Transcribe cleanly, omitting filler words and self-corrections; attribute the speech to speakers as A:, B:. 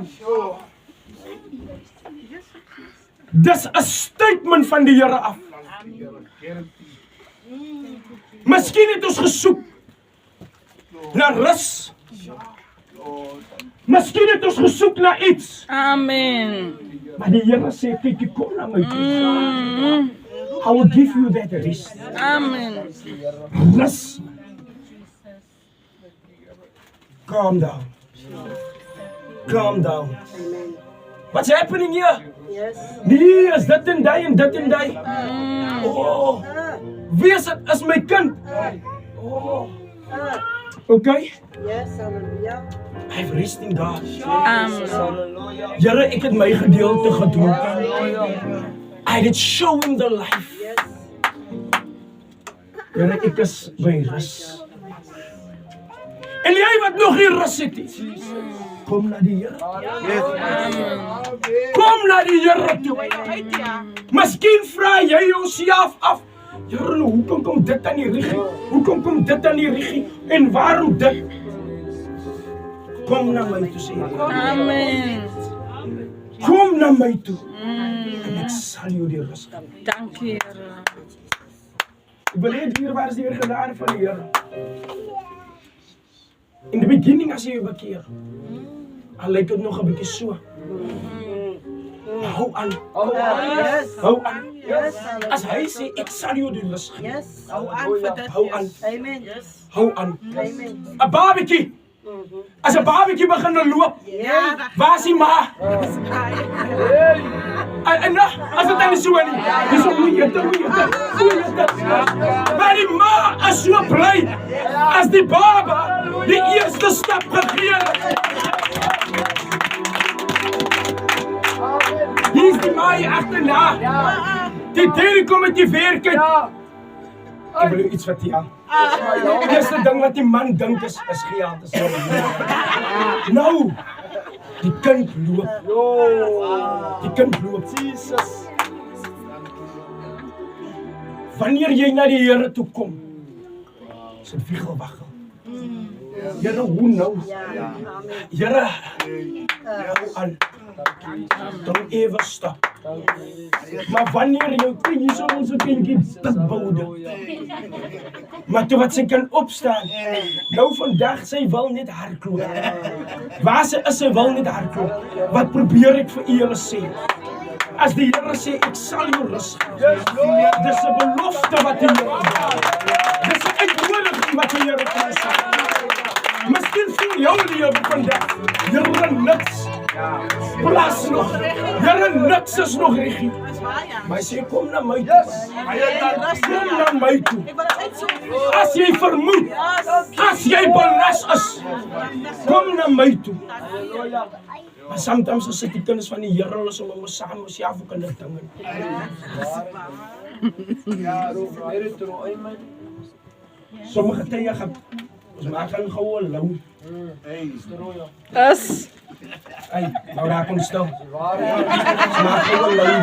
A: staan. Dis 'n statement van die Here af. Miskien het ons gesoek na rus. Miskien het ons gesoek na iets.
B: Amen.
A: Maar die Here sê, kyk, kom na my toe. I will give you that rest.
B: Amen.
A: Rus. Calm down. Calm down. What's happening here? Nee, is dit en die en dit en die. Oh, wie is dit? Is my kind. Oh. Okay?
C: Yes, hallelujah.
A: I have rest in God.
B: Amen.
A: Here, ek het my gedeelte gedoen. I did show him the life. Here, ek is by rus. En jy wat nog nie rus het nie, kom na die Here. Kom na die Here toe. Miskien vra jy jouself af, Here, hoekom kom dit aan die regie? Hoekom kom dit aan die regie? En waarom dit? Kom na my toe, sê hy.
B: Amen.
A: Kom na my toe. En ek sal jou die rus gee.
B: Dankie, Here.
A: Ek wil hê dierbaar is die genade van die Here. In die beginning as jy jou bekeer, al lyk dit nog 'n bietjie so. Hou aan. Hou aan. As hy sê, ek sal jou die rus gee.
C: Hou aan vir dit.
A: Hou aan.
C: Amen.
A: Hou aan.
C: Amen.
A: 'n Babatjie. As 'n babatjie begin loop, waar is die ma? En as dit dan so nie, dis om jy te maar die ma is so bly as die baba die eerste stap gegee het. Hier is die ma hier agterna. Die deur kom met die werk. Ek wil jou iets vertel. Die eerste ding wat die man dink is geld. Nou, die kind loop. Die kind loop. Jesus. Wanneer jy na die Here toe kom, is dit wiegel waggel. Here, hoe nou? Here, hou aan. Don't ever stop. Maar wanneer jou kind hier so ons kindjie dit boude. Maar toe wat sy kan opstaan. Nou vandag sy wil net hardloop. Waar sy is, sy wil net hardloop. Wat probeer ek vir julle sê? As die Here sê ek sal jou rus gee. Dis 'n belofte wat die Here gee. Dis 'n uitnodiging wat die Here vir ons sê. Miskien voel jou lewe vandag, Here niks. Plaas nog. Here niks is nog regie. Maar hy sê kom na my toe. Kom na my toe. As jy vermoed, as jy belas is, kom na my toe. Maar sometimes as ek die kinders van die Here is om ons saam ons self kan dit dinge. Sommige tye gaan ons maak gaan gou lou.
B: Us.
A: Ay, nou raak ons stil. Ons maak gou lou.